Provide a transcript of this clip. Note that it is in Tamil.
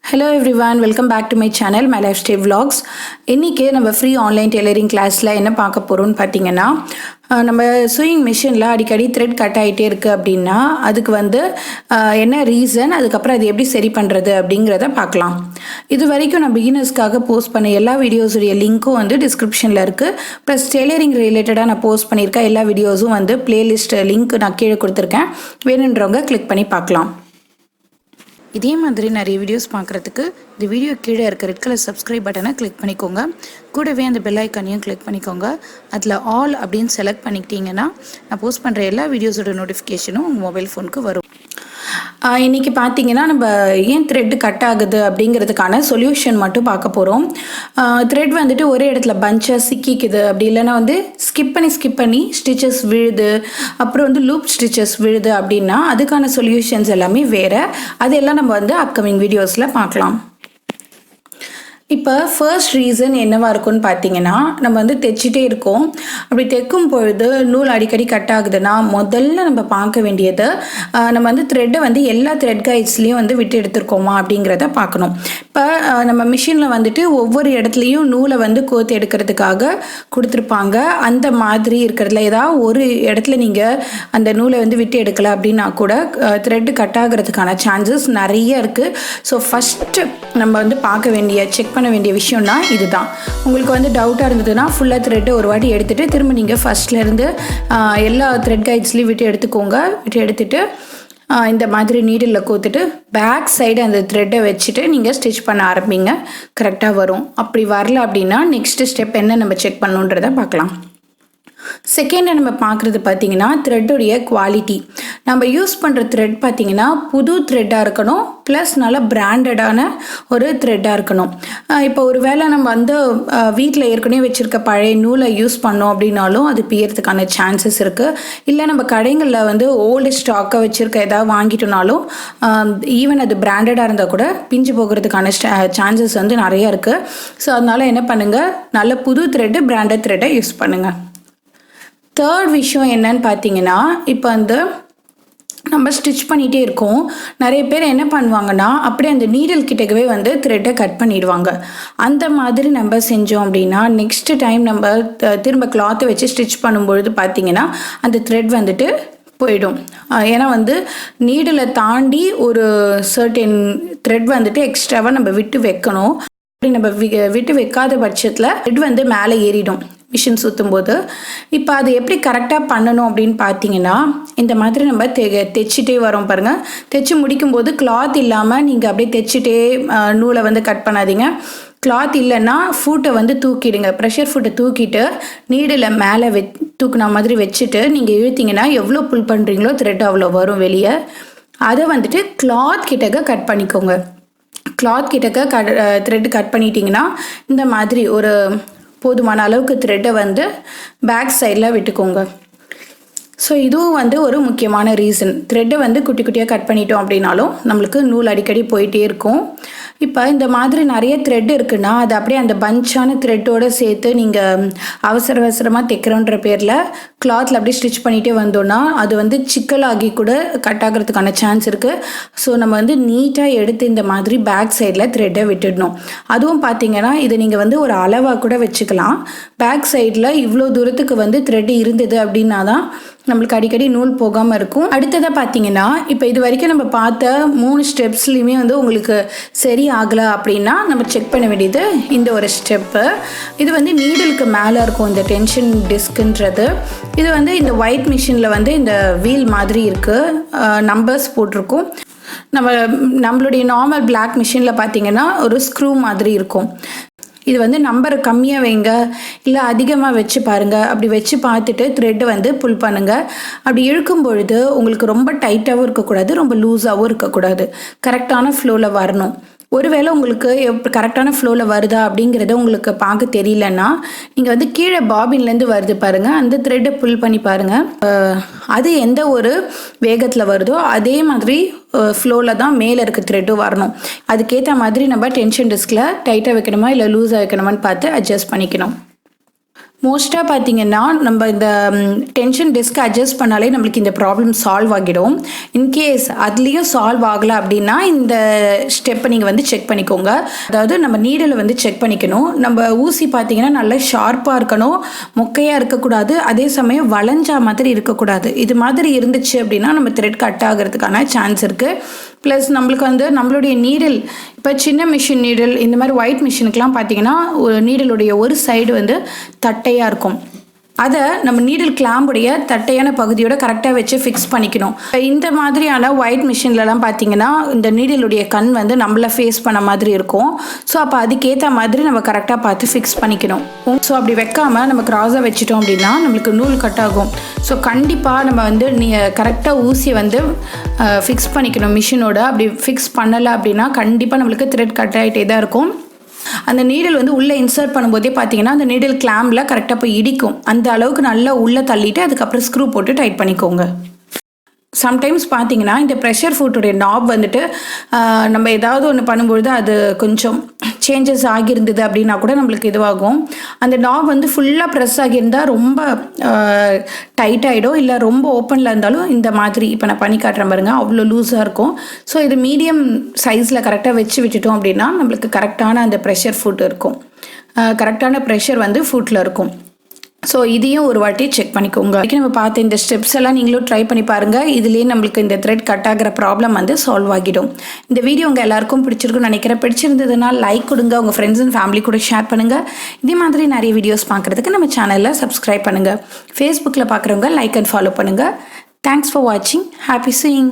Hello everyone, welcome back to my channel, my lifestyle vlogs. இன்னைக்கு நம்ம ஃப்ரீ ஆன்லைன் டெய்லரிங் கிளாஸில் என்ன பார்க்க போகிறோம்னு பார்த்தீங்கன்னா, நம்ம சூயிங் மிஷினில் அடிக்கடி த்ரெட் கட் ஆகிட்டே இருக்குது அப்படின்னா அதுக்கு என்ன ரீசன், அதுக்கப்புறம் அது எப்படி சரி பண்ணுறது அப்படிங்கிறத பார்க்கலாம். இது வரைக்கும் நான் பிகினர்ஸ்க்காக போஸ்ட் பண்ண எல்லா வீடியோஸுடைய லிங்க்கும் டிஸ்கிரிப்ஷனில் இருக்குது. ப்ளஸ் டெய்லரிங் ரிலேட்டடாக நான் போஸ்ட் பண்ணியிருக்கேன் எல்லா வீடியோஸும் பிளேலிஸ்ட் லிங்க் நான் கீழே கொடுத்துருக்கேன். வேணுன்றவங்க கிளிக் பண்ணி பார்க்கலாம். இதே மாதிரி நிறைய வீடியோஸ் பார்க்குறதுக்கு இந்த வீடியோ கீழே இருக்க ரெட் கலர் சப்ஸ்கிரைப் பட்டனை கிளிக் பண்ணிக்கோங்க. கூடவே அந்த பெல் ஐக்கானையும் கிளிக் பண்ணிக்கோங்க. அதில் ஆல் அப்படின்னு செலக்ட் பண்ணிக்கிட்டிங்கன்னா நான் போஸ்ட் பண்ணுற எல்லா வீடியோஸோட நோட்டிஃபிகேஷனும் உங்கள் மொபைல் ஃபோனுக்கு வரும். இன்றைக்கி பார்த்தீங்கன்னா நம்ம ஏன் த்ரெட் கட் ஆகுது அப்படிங்கிறதுக்கான சொல்யூஷன் மட்டும் பார்க்க போகிறோம். த்ரெட் ஒரே இடத்துல பஞ்சாக சிக்கிக்குது, அப்படி இல்லைன்னா ஸ்கிப் பண்ணி ஸ்டிச்சஸ் விழுது, அப்புறம் லூப் ஸ்டிச்சஸ் விழுது அப்படின்னா அதுக்கான சொல்யூஷன்ஸ் எல்லாமே வேறு. அதெல்லாம் நம்ம அப்கமிங் வீடியோஸில் பார்க்கலாம். இப்போ ஃபர்ஸ்ட் ரீசன் என்னவாக இருக்கும்னு பார்த்தீங்கன்னா, நம்ம தைச்சிட்டே இருக்கோம். அப்படி தைக்கும் பொழுது நூல் அடிக்கடி கட் ஆகுதுன்னா முதல்ல நம்ம பார்க்க வேண்டியது நம்ம த்ரெட்டை எல்லா த்ரெட் கைட்ஸ்லேயும் விட்டு எடுத்துருக்கோமா அப்படிங்கிறத பார்க்கணும். இப்போ நம்ம மிஷினில் ஒவ்வொரு இடத்துலையும் நூலை கோர்த்து எடுக்கிறதுக்காக கொடுத்துருப்பாங்க. அந்த மாதிரி இருக்கிறதுல ஏதாவது ஒரு இடத்துல நீங்கள் அந்த நூலை விட்டு எடுக்கலை அப்படின்னா கூட த்ரெட்டு கட் ஆகிறதுக்கான சான்சஸ் நிறைய இருக்குது. ஸோ ஃபஸ்ட்டு நம்ம பார்க்க வேண்டிய செக் பண்ண வேண்டிய விஷயம்னா இதுதான். உங்களுக்கு டவுட்டாக இருந்ததுன்னா ஃபுல்லாக த்ரெட்டை ஒரு வாட்டி எடுத்துகிட்டு திரும்ப நீங்கள் ஃபஸ்ட்லேருந்து எல்லா த்ரெட் கைட்ஸ்லேயும் விட்டு எடுத்துக்கோங்க. விட்டு எடுத்துகிட்டு இந்த மாதிரி நீடில் கோத்துட்டு பேக் சைடு அந்த த்ரெட்டை வச்சுட்டு நீங்கள் ஸ்டிச் பண்ண ஆரம்பிங்க. கரெக்டாக வரும். அப்படி வரல அப்படின்னா நெக்ஸ்ட்டு ஸ்டெப் என்ன நம்ம செக் பண்ணணுன்றதை பார்க்கலாம். செகண்ட் நம்ம பார்க்குறது பார்த்தீங்கன்னா த்ரெட்டுடைய குவாலிட்டி. நம்ம யூஸ் பண்ணுற த்ரெட் பார்த்தீங்கன்னா புது த்ரெட்டாக இருக்கணும், ப்ளஸ் நல்லா பிராண்டடான ஒரு த்ரெட்டாக இருக்கணும். இப்போ ஒரு வேளை நம்ம வீட்டில் ஏற்கனவே வச்சுருக்க பழைய நூலை யூஸ் பண்ணோம் அப்படின்னாலும் அது பியறதுக்கான சான்சஸ் இருக்குது. இல்லை நம்ம கடைகளில் ஓல்டு ஸ்டாக்கை வச்சுருக்க ஏதாவது வாங்கிட்டோனாலும் ஈவன் அது பிராண்டடாக இருந்தால் கூட பிஞ்சு போகிறதுக்கான சான்சஸ் நிறையா இருக்குது. ஸோ அதனால் என்ன பண்ணுங்கள், நல்ல புது த்ரெட்டு பிராண்டட் த்ரெட்டை யூஸ் பண்ணுங்கள். தேர்ட் விஷயம் என்னன்னு பார்த்தீங்கன்னா, இப்போ நம்ம ஸ்டிச் பண்ணிகிட்டே இருக்கோம். நிறைய பேர் என்ன பண்ணுவாங்கன்னா அப்படியே அந்த நீடல் கிட்டக்கவே த்ரெட்டை கட் பண்ணிடுவாங்க. அந்த மாதிரி நம்ம செஞ்சோம் அப்படின்னா நெக்ஸ்ட் டைம் நம்ம திரும்ப கிளாத்தை வச்சு ஸ்டிச் பண்ணும்பொழுது பார்த்தீங்கன்னா அந்த த்ரெட் போயிடும். ஏன்னா நீடில் தாண்டி ஒரு சர்டன் த்ரெட் எக்ஸ்ட்ராவாக நம்ம விட்டு வைக்கணும். அப்படி நம்ம விட்டு வைக்காத பட்சத்தில் த்ரெட் மேலே ஏறிடும் மிஷின் சுற்றும் போது. இப்போ அது எப்படி கரெக்டாக பண்ணணும் அப்படின்னு பார்த்தீங்கன்னா, இந்த மாதிரி நம்ம தைச்சிட்டே வரோம் பாருங்கள். தைச்சி முடிக்கும்போது கிளாத் இல்லாமல் நீங்கள் அப்படியே தைச்சிட்டே நூலை கட் பண்ணாதீங்க. கிளாத் இல்லைன்னா ஃபுட்டை தூக்கிடுங்க. ப்ரெஷர் ஃபுட்டை தூக்கிட்டு நீடில் மேலே தூக்குன மாதிரி வச்சுட்டு நீங்கள் இழுத்தீங்கன்னா எவ்வளோ புல் பண்ணுறீங்களோ த்ரெட் அவ்வளோ வரும் வெளியே. அதை கிளாத் கிட்டக்க கட் பண்ணிக்கோங்க. கிளாத் கிட்டக்க த்ரெட் கட் பண்ணிட்டீங்கன்னா இந்த மாதிரி ஒரு போதுமான அளவுக்கு த்ரெட்டை பேக் சைடில் விட்டுக்கோங்க. ஸோ இதுவும் ஒரு முக்கியமான ரீசன். த்ரெட்டை குட்டி குட்டியாக கட் பண்ணிட்டோம் அப்படின்னாலும் நம்மளுக்கு நூல் அடிக்கடி போயிட்டே இருக்கும். இப்போ இந்த மாதிரி நிறைய த்ரெட் இருக்குன்னா அது அப்படியே அந்த பஞ்சான த்ரெட்டோடு சேர்த்து நீங்கள் அவசரமாக தைக்கிறோன்ற பேரில் கிளாத்தில் அப்படியே ஸ்டிச் பண்ணிகிட்டே வந்தோன்னா அது சிக்கலாகி கூட கட் ஆகிறதுக்கான சான்ஸ் இருக்குது. ஸோ நம்ம நீட்டாக எடுத்து இந்த மாதிரி பேக் சைடில் த்ரெட்டை விட்டுடணும். அதுவும் பார்த்தீங்கன்னா இதை நீங்கள் ஒரு அளவாக கூட வச்சுக்கலாம். பேக் சைடில் இவ்வளோ தூரத்துக்கு த்ரெட் இருந்தது அப்படின்னா தான் நம்மளுக்கு அடிக்கடி நூல் போகாமல் இருக்கும். அடுத்ததாக பார்த்தீங்கன்னா இப்போ இது வரைக்கும் நம்ம பார்த்த 3 ஸ்டெப்ஸ்லையுமே உங்களுக்கு சரி ஆகலை அப்படின்னா நம்ம செக் பண்ண வேண்டியது இந்த ஒரு ஸ்டெப்பு. இது நீடலுக்கு மேலே இருக்கும் இந்த டென்ஷன் டிஸ்க்குன்றது. இது இந்த ஒயிட் மிஷினில் இந்த வீல் மாதிரி இருக்குது, நம்பர்ஸ் போட்டிருக்கும். நம்மளுடைய நார்மல் பிளாக் மிஷினில் பார்த்தீங்கன்னா ஒரு ஸ்க்ரூ மாதிரி இருக்கும். இது நம்பர் கம்மியாக வைங்க, இல்லை அதிகமாக வச்சு பாருங்கள். அப்படி வச்சு பார்த்துட்டு த்ரெட்டை புல் பண்ணுங்கள். அப்படி இழுக்கும் பொழுது உங்களுக்கு ரொம்ப டைட்டாகவும் இருக்கக்கூடாது, ரொம்ப லூஸாகவும் இருக்கக்கூடாது. கரெக்டான ஃப்ளோவில் வரணும். ஒருவேளை உங்களுக்கு கரெக்டான ஃப்ளோவில் வருதா அப்படிங்கிறத உங்களுக்கு பார்க்க தெரியலன்னா நீங்கள் கீழே பாபின்லேருந்து வருது பாருங்கள், அந்த த்ரெட்டை புல் பண்ணி பாருங்கள். அது எந்த ஒரு வேகத்தில் வருதோ அதே மாதிரி ஃப்ளோவில் தான் மேலே இருக்க த்ரெட்டும் வரணும். அதுக்கேற்ற மாதிரி நம்ம டென்ஷன் டிஸ்கில் டைட்டாக வைக்கணுமா இல்லை லூஸாக வைக்கணுமான்னு பார்த்து அட்ஜஸ்ட் பண்ணிக்கணும். மோஸ்ட்டாக பார்த்தீங்கன்னா நம்ம இந்த டென்ஷன் டிஸ்க் அட்ஜஸ்ட் பண்ணாலே நம்மளுக்கு இந்த ப்ராப்ளம் சால்வ் ஆகிடும். இன்கேஸ் அதுலேயும் சால்வ் ஆகலை அப்படின்னா இந்த ஸ்டெப்பை நீங்கள் வந்து செக் பண்ணிக்கோங்க. அதாவது நம்ம நீடலை வந்து செக் பண்ணிக்கணும். நம்ம ஊசி பார்த்தீங்கன்னா நல்லா ஷார்ப்பாக இருக்கணும், மொக்கையாக இருக்கக்கூடாது, அதே சமயம் வளைஞ்சா மாதிரி இருக்கக்கூடாது. இது மாதிரி இருந்துச்சு அப்படின்னா நம்ம த்ரெட் கட் ஆகிறதுக்கான சான்ஸ் இருக்குது. ப்ளஸ் நம்மளுக்கு வந்து நம்மளுடைய நீடல் இப்போ சின்ன மிஷின் நீடல் இந்த மாதிரி ஒயிட் மிஷினுக்கெலாம் பார்த்தீங்கன்னா நீடலுடைய ஒரு சைடு வந்து தட்டையாக இருக்கும். அதை நம்ம நீடில் கிளாம்புடைய தட்டையான பகுதியோட கரெக்டாக வச்சு ஃபிக்ஸ் பண்ணிக்கணும். இந்த மாதிரியான ஒயிட் மிஷின்லலாம் பார்த்தீங்கன்னா இந்த நீடிலுடைய கண் வந்து நம்மளை ஃபேஸ் பண்ண மாதிரி இருக்கும். ஸோ அப்போ அதுக்கேற்ற மாதிரி நம்ம கரெக்டாக பார்த்து ஃபிக்ஸ் பண்ணிக்கணும். ஸோ அப்படி வைக்காமல் நம்ம கிராஸாக வச்சுட்டோம் அப்படின்னா நம்மளுக்கு நூல் கட் ஆகும். ஸோ கண்டிப்பாக நம்ம வந்து கரெக்டாக ஊசியை வந்து ஃபிக்ஸ் பண்ணிக்கணும் மிஷினோட. அப்படி ஃபிக்ஸ் பண்ணலை அப்படின்னா கண்டிப்பாக நம்மளுக்கு த்ரெட் கட் ஆகிட்டே தான் இருக்கும். அந்த நீடில் வந்து உள்ளே இன்சர்ட் பண்ணும்போதே பார்த்தீங்கன்னா அந்த நீடில் கிளாம்பில் கரெக்டாக போய் இடிக்கும். அந்த அளவுக்கு நல்லா உள்ளே தள்ளிட்டு அதுக்கப்புறம் ஸ்க்ரூ போட்டு டைட் பண்ணிக்கோங்க. சம்டைம்ஸ் பார்த்தீங்கன்னா இந்த ப்ரெஷர் ஃபுட்டுடைய நாப் வந்துட்டு நம்ம ஏதாவது ஒன்று பண்ணும்பொழுது அது கொஞ்சம் சேஞ்சஸ் ஆகியிருந்தது அப்படின்னா கூட நம்மளுக்கு இதுவாகும். அந்த நாப் வந்து ஃபுல்லாக ப்ரெஸ் ஆகியிருந்தால் ரொம்ப டைட் ஆகிடும். இல்லை ரொம்ப ஓப்பனில் இருந்தாலும் இந்த மாதிரி இப்போ நான் பண்ணி காட்டுறேன் பாருங்க, அவ்வளோ லூஸாக இருக்கும். ஸோ இது மீடியம் சைஸில் கரெக்டாக வச்சு விட்டுட்டோம் அப்படின்னா நம்மளுக்கு கரெக்டான அந்த ப்ரெஷர் ஃபுட் இருக்கும், கரெக்டான ப்ரெஷர் வந்து ஃபுட்டில் இருக்கும். ஸோ இதையும் ஒரு வாட்டி செக் பண்ணிக்கோங்க. நம்ம பார்த்த இந்த ஸ்டெப்ஸ் எல்லாம் நீங்களும் ட்ரை பண்ணி பாருங்கள். இதுலேயே நம்மளுக்கு இந்த த்ரெட் கட் ஆகிற ப்ராப்ளம் வந்து சால்வ் ஆகிடும். இந்த வீடியோ உங்கள் எல்லாருக்கும் பிடிச்சிருக்குன்னு நினைக்கிறேன். பிடிச்சிருந்ததுன்னா லைக் கொடுங்க, உங்கள் ஃப்ரெண்ட்ஸ் அண்ட் ஃபேமிலி கூட ஷேர் பண்ணுங்கள். இதே மாதிரி நிறைய வீடியோஸ் பார்க்குறதுக்கு நம்ம சேனலில் சப்ஸ்கிரைப் பண்ணுங்கள். ஃபேஸ்புக்கில் பார்க்குறவங்க லைக் அண்ட் ஃபாலோ பண்ணுங்கள். தேங்க்ஸ் ஃபார் வாட்சிங். Happy seeing.